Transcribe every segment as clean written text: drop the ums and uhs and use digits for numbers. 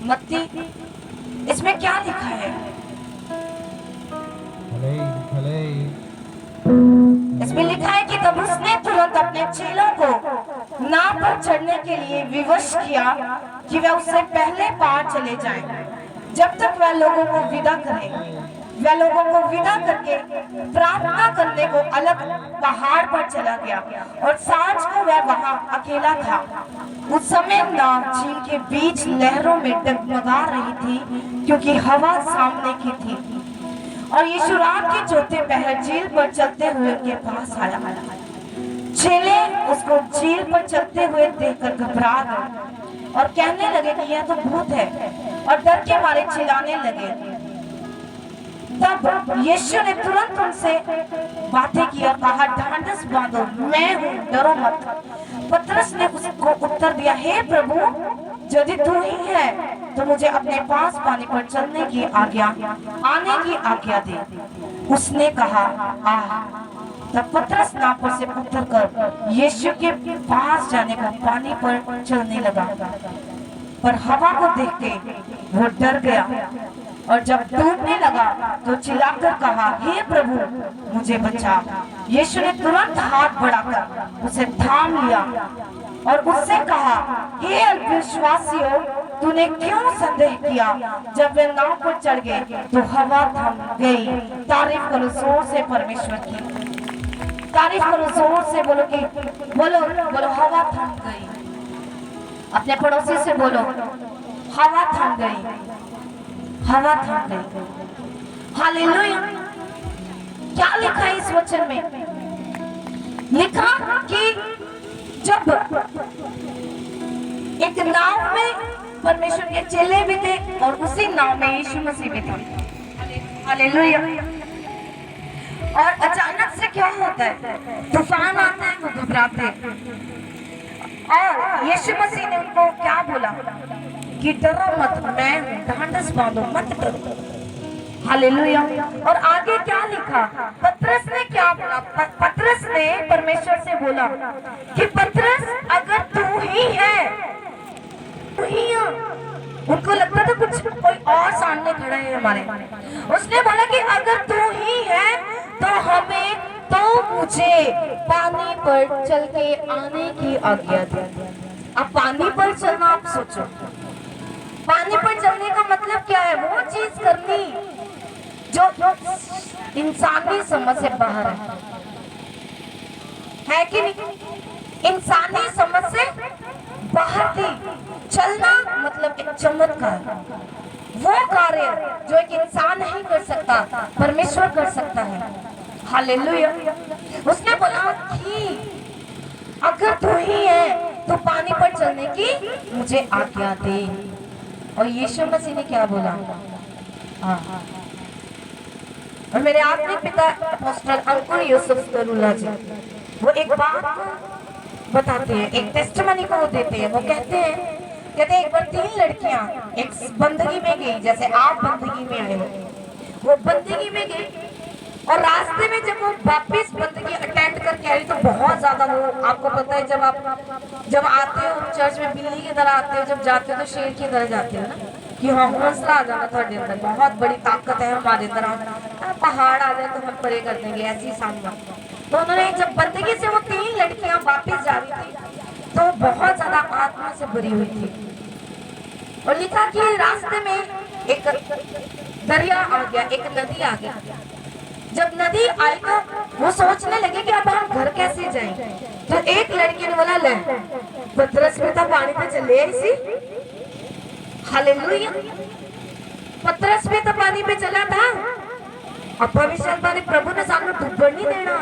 मत्ती, इसमें क्या लिखा है? इसमें लिखा है कि तब उसने तुरंत अपने चेलों को नाव पर चढ़ने के लिए विवश किया कि वे उससे पहले पार चले जाएं, जब तक वह लोगों को विदा करे। वह लोगों को विदा करके प्रार्थना करने को अलग पहाड़ पर चला गया और सांझ को वह वहां अकेला था। उस समय नाव झील के बीच लहरों में डगमगा रही थी, क्योंकि हवा सामने की थी। और यीशु रात के चौथे पहर झील पर चलते हुए उनके पास आया। चेले उसको झील पर चलते हुए देखकर घबरा गए और कहने लगे कि यह तो भूत है, और डर के मारे चिल्लाने लगे। तब यीशु ने तुरंत उनसे बातें की और कहा, ढांढस बांधो, मैं हूँ, डरो मत। पतरस ने उसको उत्तर दिया, हे प्रभु, यदि तू ही है तो मुझे अपने पास पानी पर चलने की आने की आज्ञा दे। उसने कहा, आ। तब पतरस नाव पर से उतरकर यीशु के पास जाने को पानी पर चलने लगा, पर हवा को देख के वो डर गया और जब डूबने लगा तो चिल्लाकर कहा, हे प्रभु, मुझे बचा। यीशु ने तुरंत हाथ बढ़ाकर उसे थाम लिया और उससे कहा, हे अल्पविश्वासियों, तूने क्यों संदेह किया? जब वे नाव पर चढ़ गए तो हवा थम गई। तारीफ करो जोर से परमेश्वर की, तारीफ करो जोर से, बोलो कि बोलो बोलो, हवा थम गई। अपने पड़ोसी से बोलो, हवा थम गई, हवा थम गई। हालेलुया। क्या लिखा है इस वचन में? लिखा कि जब एक नाव में परमेश्वर के चेले भी थे और उसी नाव में यीशु मसीह भी था। हालेलुया। और अचानक से क्या होता है? तूफान आता है, वो घबराते हैं। और यीशु मसीह ने उनको क्या बोला कि डरो मत, मैं हूं, ढांढस बांधो, मत डरो। हालेलुया। और आगे क्या लिखा? पतरस ने क्या बोला? पतरस ने परमेश्वर से बोला कि पतरस, अगर तू ही है, तू ही है। उनको लगता था कुछ कोई और सामने खड़ा है हमारे। उसने बोला कि अगर तू ही है तो हमें, तो मुझे पानी पर चल के आने की आज्ञा दे। अब पानी पर चलना, आप सोचो, पानी पर चलने का मतलब क्या है? वो चीज करनी जो इंसानी समझ से बाहर है कि नहीं? इंसानी समझ से बाहर थी। चलना मतलब एक चमत्कार, वो कार्य जो एक इंसान नहीं कर सकता, परमेश्वर कर सकता है। हालेलुया। उसने बोला कि अगर तू ही है तो पानी पर चलने की मुझे आज्ञा दे। और यीशु मसीह ने क्या बोला? हाँ। और मेरे आत्मिक पिता अपोस्टल अंकुर यूसुफ तरुला जी, वो एक बात बताते हैं, एक टेस्टिमनी को वो देते हैं। वो कहते हैं एक बार 3 लड़कियां एक बंदगी में गई, जैसे आप बंदगी में आए हो, वो बंदगी में गई और रास्ते में जब वो वापस बंदगी अटेंड करके आई तो बहुत ज्यादा, वो आपको पता है, जब आते हो चर्च में बिल्ली की तरह आते हो, जब जाते हो तो शेर की तरह जाते हो ना, कि हाँ हौसला आ जाना ਤੁਹਾਡੇ अंदर, बहुत बड़ी ताकत है हमारे अंदर, पहाड़ आ जाए तो हम परे कर देंगे, ऐसी सामना। तो उन्होंने जब बंदगी से वो 3 लड़कियां वापस जा रही थी तो बहुत ज्यादा आत्मा से भरी हुई थी। और लिखा कि रास्ते में एक दरिया आ गया, एक नदी आ गया। जब नदी आई तो वो सोचने लगे कि अब हम घर कैसे जाएं। तो एक लड़की ने बोला, ले पतरस में तो पानी पे चले इसी। हालेलुया। पतरस में तो पानी पे चला था, अब भविष्य ने प्रभु ने सामने डूबने नहीं देना।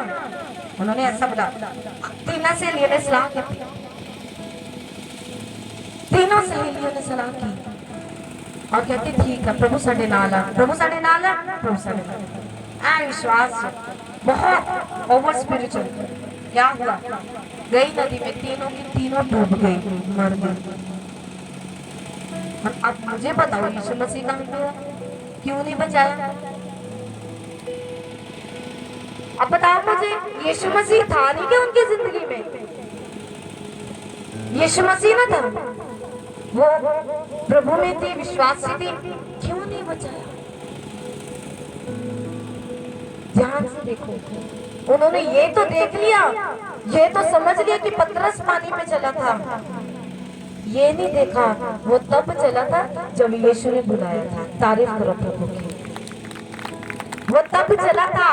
उन्होंने ऐसा बोला। तीनों सहेलियों ने सलाह की, तीनों सहेलियों ने सलाह की और कहती ठीक है, प्रभु साढ़े नाल, प्रभु साढ़े नाल, प्रभु साढ़े नाल। विश्वास बहुत ओवर स्पिरिचुअल। क्या हुआ? गई नदी में, तीनों की तीनों डूब गई, मर गई। अब मुझे बताओ यीशु मसीह कहाँ पे है? क्यों नहीं बचाया? अब बताओ मुझे, यीशु मसीह था नहीं क्या उनकी जिंदगी में? यीशु मसीह ना था, वो प्रभु में थी, विश्वासी थी, क्यों नहीं बचाया? ध्यान से देखो, उन्होंने ये तो देख लिया, ये तो समझ लिया कि पतरस पानी पे चला था, ये नहीं देखा वो तब चला था जब यीशु ने बुलाया था। तारीफ करो प्रभु की। वो तब चला था,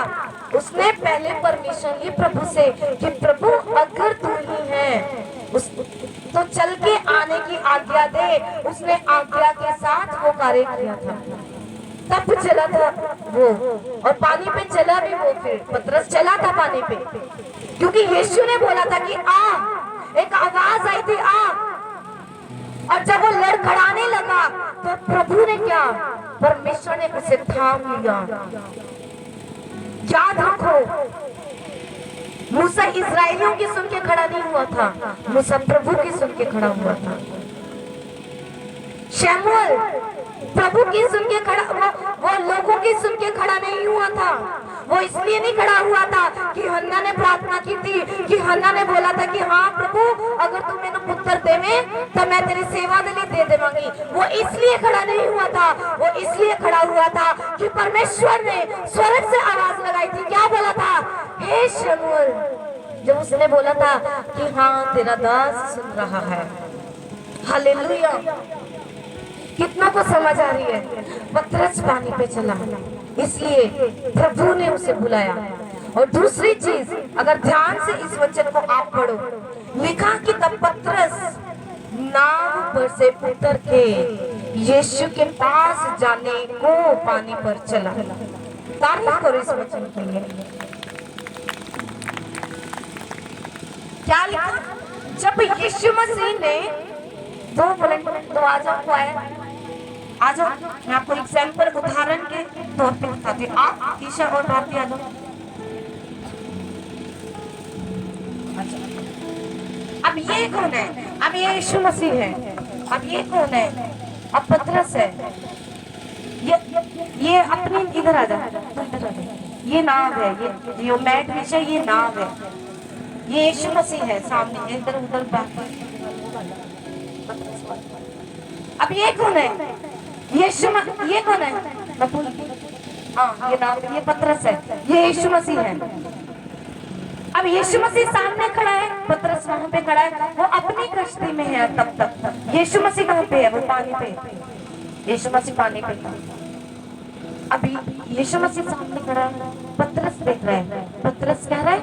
उसने पहले परमिशन ली प्रभु से कि प्रभु अगर तू ही है तो चल के आने की आज्ञा दे। उसने आज्ञा के साथ वो कार्य किया था, तब चला था वो, और पानी पे चला भी वो। फिर पतरस चला था पानी पे, क्योंकि यीशु ने बोला था कि आ, एक आवाज आई थी आ, और जब वो लड़खड़ाने लगा तो प्रभु ने क्या, परमेश्वर ने उसे थाम लिया। याद रखो, मूसा इस्राएलियों की सुन के खड़ा नहीं हुआ था, मूसा प्रभु की सुन के खड़ा हुआ था। शमूएल प्रभु की सुन के खड़ा, वो लोगों की सुन के खड़ा नहीं हुआ था। वो इसलिए नहीं खड़ा हुआ था कि हन्ना ने प्रार्थना की थी, कि हन्ना ने बोला था कि हाँ प्रभु अगर तू मेरे पुत्र देवे तो मैं तेरी सेवा के लिए दे देवांगी। वो इसलिए खड़ा नहीं हुआ था, वो इसलिए खड़ा हुआ था कि परमेश्वर ने स्वर्ग से आवाज लगाई थी। क्या बोला था? हे शमूएल, जब उसने बोला था कि हाँ तेरा दास सुन रहा है। हालेलुया। कितना को समझ आ रही है? पतरस पानी पे चला, इसलिए प्रभु ने उसे बुलाया। और दूसरी चीज, अगर ध्यान से इस वचन को आप पढ़ो, लिखा कि तब पतरस नाव पर से उतर के यीशु के पास जाने को पानी पर चला। तारीफ करो इस वचन के लिए। क्या लिखा? जब यीशु मसीह ने दो मिनट तो आ जाओ, आ जाओ, मैं आपको एग्जाम्पल उदाहरण के तौर पे बताती हूँ। आप ईशा और भाभी आ जाओ। अब ये कौन है? अब ये यीशु मसीह है। अब ये कौन है? अब पतरस है। ये अपनी इधर आ जाओ, इधर आ जाओ। ये नाव है, ये जो मैट बिछा है ये नाव है, ये यीशु मसीह है सामने, इधर उधर बाकी। अब ये कौन है? ये कौन है? हाँ, ये नाम, ये पतरस है, ये यीशु मसीह है। अब यीशु मसीह सामने खड़ा है, पतरस वहां पे खड़ा है, वो अपनी कश्ती में है। तब तक यीशु मसीह कहाँ पे है? वो पानी पे। यीशु मसीह पानी पे था। अभी यीशु मसीह सामने खड़ा है, पतरस देख रहा है। पतरस कह रहा है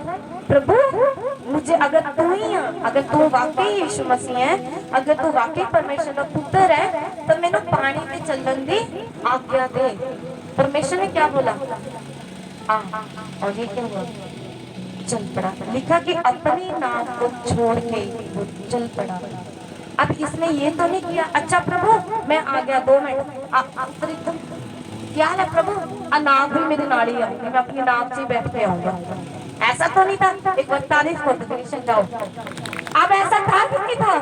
प्रभु मुझे, अगर तू ही है, अगर तू वाकई यीशु मसीह है, अगर तू वाकई परमेश्वर का पुत्र है तो मैंने पानी पे चलन दी आज्ञा दे। परमेश्वर ने क्या बोला? और ये क्या हुआ? चल पड़ा। लिखा कि अपनी नाव को छोड़ के वो चल पड़ा। अब इसने ये तो नहीं किया अच्छा प्रभु मैं आ गया 2 मिनट, क्या है प्रभु नाव भी मेरी नाड़ी है, मैं अपनी नाव से बैठ के आऊंगा, ऐसा तो नहीं था। एक बार तारीफ कर जाओ। अब ऐसा था कि नहीं था?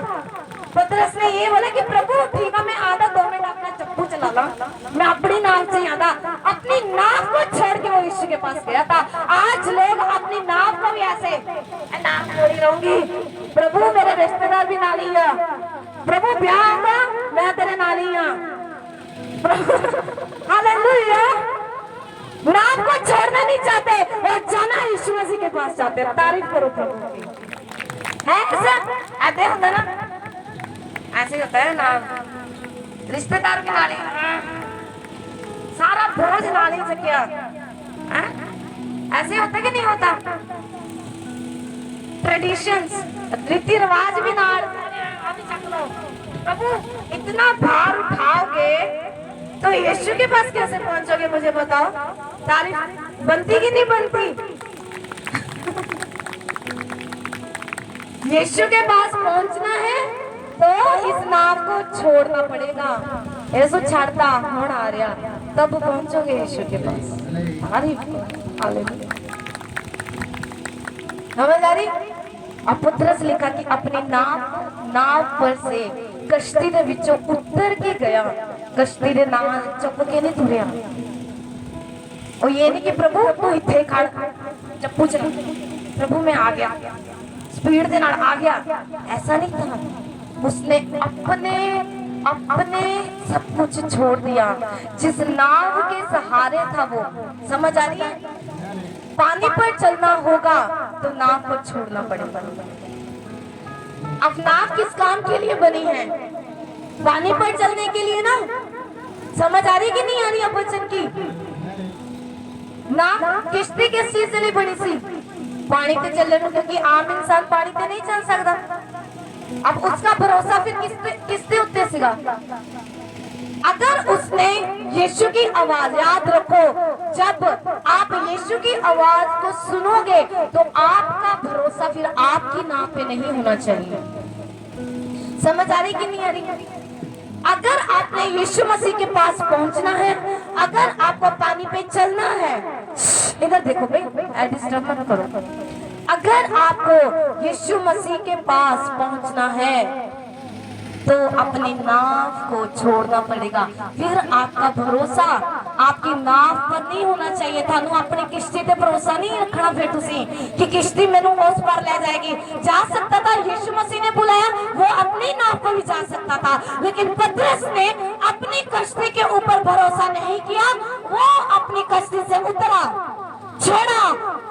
पतरस ने ये बोला कि प्रभु ठीक है मैं आधा 2 मिनट अपना चप्पू चला ला, मैं अपनी नाव से आधा, अपनी नाव को छोड़ के वो यीशु के पास गया था। आज लोग अपनी नाव को भी ऐसे नाव छोड़ी रहूंगी, प्रभु मेरे रिश्तेदार भी नाली है, प्रभु ब्याह होगा मैं तेरे नाली हूं। हालेलुया। नाव को छोड़ना नहीं चाहते और जाना यीशु मसीह के पास चाहते हैं। तारीफ करो प्रभु की। है ऐसे होता ना, ऐसे होता है ना, रिश्तेदार की नाली, सारा बोझ नाली से क्या ऐसे होता कि नहीं होता? ट्रेडिशंस, रीति रिवाज भी नाल चक लो। प्रभु इतना भार उठाओगे तो यीशु के पास कैसे पहुंचोगे मुझे बताओ? तारीफ बनती कि नहीं बनती? यीशु के पास पहुंचना है तो इस नाव को छोड़ना पड़ेगा। ऐसो छाड़ता होड़ आ रहा तब पहुंचोगे यीशु के पास। समझदारी। अब पतरस लिखा कि अपनी नाव पर से कश्ती दे विचों उतर के गया, कश्ती दे नाल चुप के नहीं तुरया। और ये नहीं कि प्रभु तू इथे खड़ चप्पू चला, प्रभु मैं आ गया स्पीड दे नाल आ गया, ऐसा नहीं था। उसने अपने अपने सब कुछ छोड़ दिया, जिस नाव के सहारे था वो, समझ आ रही है? पानी पर चलना होगा तो नाव को छोड़ना पड़ेगा। अब नाव किस काम के लिए बनी है? पानी पर चलने के लिए ना। समझ आ रही कि नहीं आ रही अब वचन की? नाव किश्ती किस चीज से नहीं बनी सी? पानी पे चलने को, क्योंकि आम इंसान पानी पे नहीं चल सकता। अब उसका भरोसा फिर किसके उत्ते सिगा? अगर उसने यीशु की आवाज, याद रखो, जब आप यीशु की आवाज को सुनोगे तो आपका भरोसा फिर आपकी नाव पे नहीं होना चाहिए। समझ आ रही कि नहीं आ रही? अगर आपने यीशु मसीह के पास पहुंचना है, अगर आपको पानी पे चलना है, इधर देखो भाई, डिस्टर्ब मत करो। अगर आपको यीशु मसीह के पास पहुंचना है तो अपनी नाव को छोड़ना पड़ेगा। फिर आपका भरोसा आपकी नाव पर नहीं होना चाहिए। थानू अपनी किश्ती पे भरोसा नहीं रखना फिर तुसी कि किश्ती मैनू उस पार ले जाएगी। जा सकता था, यीशु मसीह ने बुलाया, वो अपनी नाव पर भी जा सकता था, लेकिन पतरस ने अपनी कश्ती के ऊपर भरोसा नहीं किया। वो अपनी कश्ती से उतरा, छोड़ा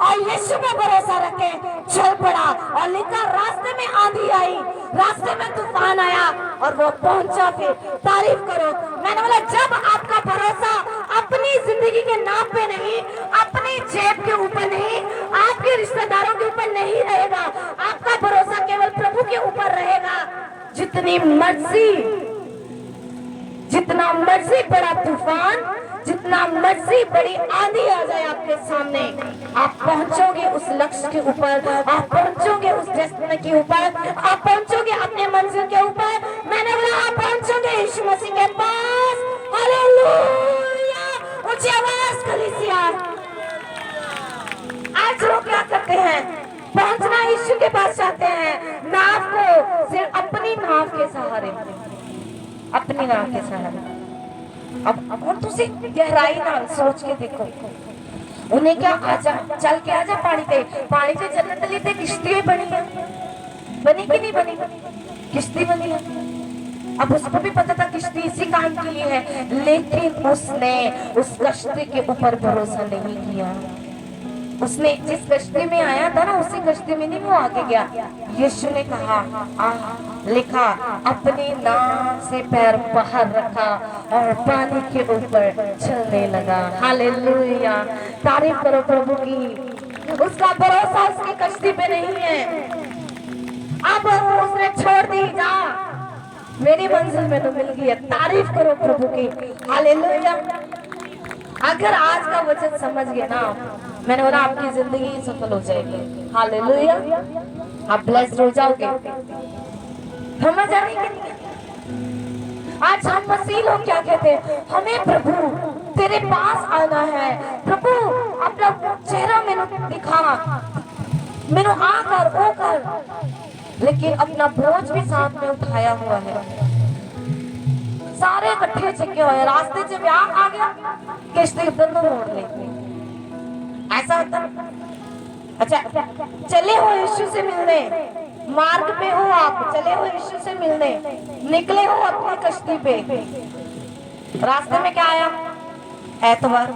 और यीशु में भरोसा रखे चल पड़ा। और लिखा, रास्ते में आंधी आई, रास्ते में तूफान आया और वो पहुंचा। फिर तारीफ करो। मैंने बोला, जब आपका भरोसा अपनी जिंदगी के नाम पे नहीं, अपनी जेब के ऊपर नहीं, आपके रिश्तेदारों के ऊपर नहीं रहेगा, आपका भरोसा केवल प्रभु के ऊपर रहेगा, जितना मर्जी बड़ा तूफान, जितना मर्जी बड़ी आंधी आ जाए आपके सामने, आप पहुंचोगे उस लक्ष्य के ऊपर, आप पहुंचोगे उस डेस्टिनी के ऊपर, आप पहुंचोगे अपने मंजिल के ऊपर। मैंने बोला, आप पहुंचोगे यीशु मसीह के पास। हालेलुया! ऊंची आवाज कलीसिया। आज लोग क्या करते हैं? पहुंचना यीशु के पास चाहते हैं, नाव को सिर्फ अपनी नाव के सहारे, अपनी नाव के सहारे। अब तुसी गहराई नाल सोच के देखो, उन्हें क्या आजा चल के आजा पानी से चलने के लिए तो किश्ती बनी है, बनी कि नहीं बनी? किश्ती बनी है। अब उसको भी पता था किश्ती इसी काम के लिए है, लेकिन उसने उस कश्ती के ऊपर भरोसा नहीं किया। उसने जिस कश्ती में आया था ना, उसी कश्ती में नहीं वो आगे गया। यीशु ने कहा, लिखा, अपनी नाव से पैर बाहर रखा और पानी के ऊपर चलने लगा। हालेलुया! तारीफ करो प्रभु की। उसका भरोसा उसकी कश्ती पे नहीं है। अब उसने छोड़ दी, जा मेरी मंजिल में तो मिल गई है। तारीफ करो प्रभु की। हालेलुया! अगर आज का वचन समझ गए ना, मैंने बोला आपकी जिंदगी सफल हो जाएगी। हालेलुया! आप ब्लेस्ड हो जाओगे। समझ आ रही है? आज हम मसीह लोग क्या कहते हैं? हमें प्रभु तेरे पास आना है। प्रभु अपना चेहरा मैंने दिखा, मैंने आकर वो कर, लेकिन अपना बोझ भी साथ में उठाया हुआ है। सारे इकट्ठे चक्के हुए, रास्ते से ब्याह आ गया, किश्ती दोनों मोड़ लेते, ऐसा होता। अच्छा, चले हो यीशु से मिलने, मार्ग पे हो आप, चले हो यीशु से मिलने, निकले हो अपनी कश्ती पे, रास्ते में क्या आया? एतवार,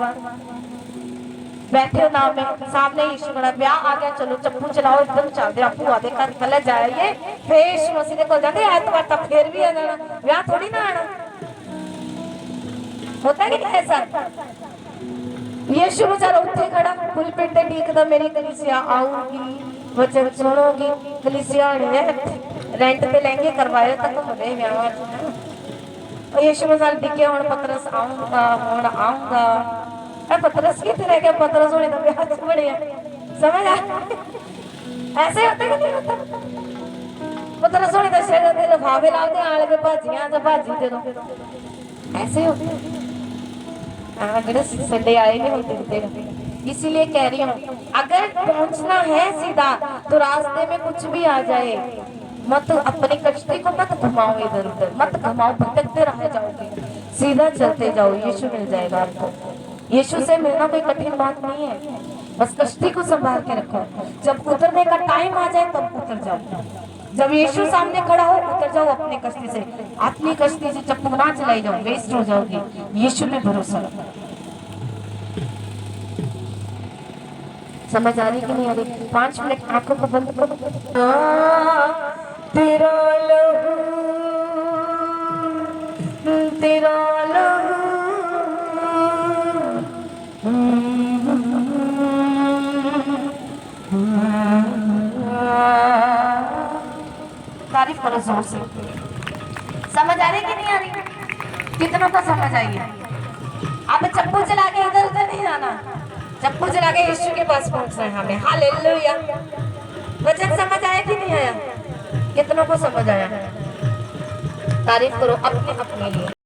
बैठे हो नाव में, सामने यीशु खड़ा, ब्याह आ गया, चलो चप्पू चलाओ, एकदम चलते आपू आधे घर पहले जाइए, फिर यीशु मसीह को जाते एतवार तक फिर भी आ जाना, ब्याह थोड़ी ना आना। होता है क्या ऐसा? यीशु बेचारा उत्थे खड़ा, फुल पिंडे डीकदा, मेरी कलीसिया आऊगी, वचन सुनोगी। कलीसिया रेंट पे लेंगे, करवाए तक होने ब्याह। यीशु मसीह दिखे, हुण पतरस आऊंगा, हुण आऊंगा। पतरस कितने रह गया? पतरस होने का ब्याह बड़े, समझ आ? ऐसे होता कि नहीं होता? पतरस होने का शहर दे लफाफे लाते, आले के भाजियां जा भाजी दे दो, ऐसे होते। संडे आए नहीं होते। इसीलिए कह रही हूँ, अगर पहुंचना है सीधा तो रास्ते में कुछ भी आ जाए, मत अपनी कश्ती को मत घुमाओ, इधर उधर मत घुमाओ, भटकते रह जाओगे, सीधा चलते जाओ, यीशु मिल जाएगा आपको। यीशु से मिलना कोई कठिन बात नहीं है, बस कश्ती को संभाल के रखो, जब उतरने का टाइम आ जाए तब उतर जाओ। जब यीशु सामने खड़ा हो, उतर जाओ अपनी कश्ती से। अपनी कश्ती से चप्पू ना चलाई जाओ, वेस्ट हो जाओगी। यीशु पे भरोसा रखो। समझ आ रही कि नहीं आ रही? 5 मिनट आंखों को बंद करो। तेरा लहू, तेरा लहू, तारीफ करो जोर से। समझ आ रही कि नहीं आ रही? कितनों को समझ आई है? अब चप्पू चला के इधर उधर नहीं जाना, चप्पू चला के यीशु के पास पहुंचना है हमें। हालेलुया। वचन समझ आया कि नहीं आया? कितनों को समझ आया? तारीफ करो अपने अपने लिए।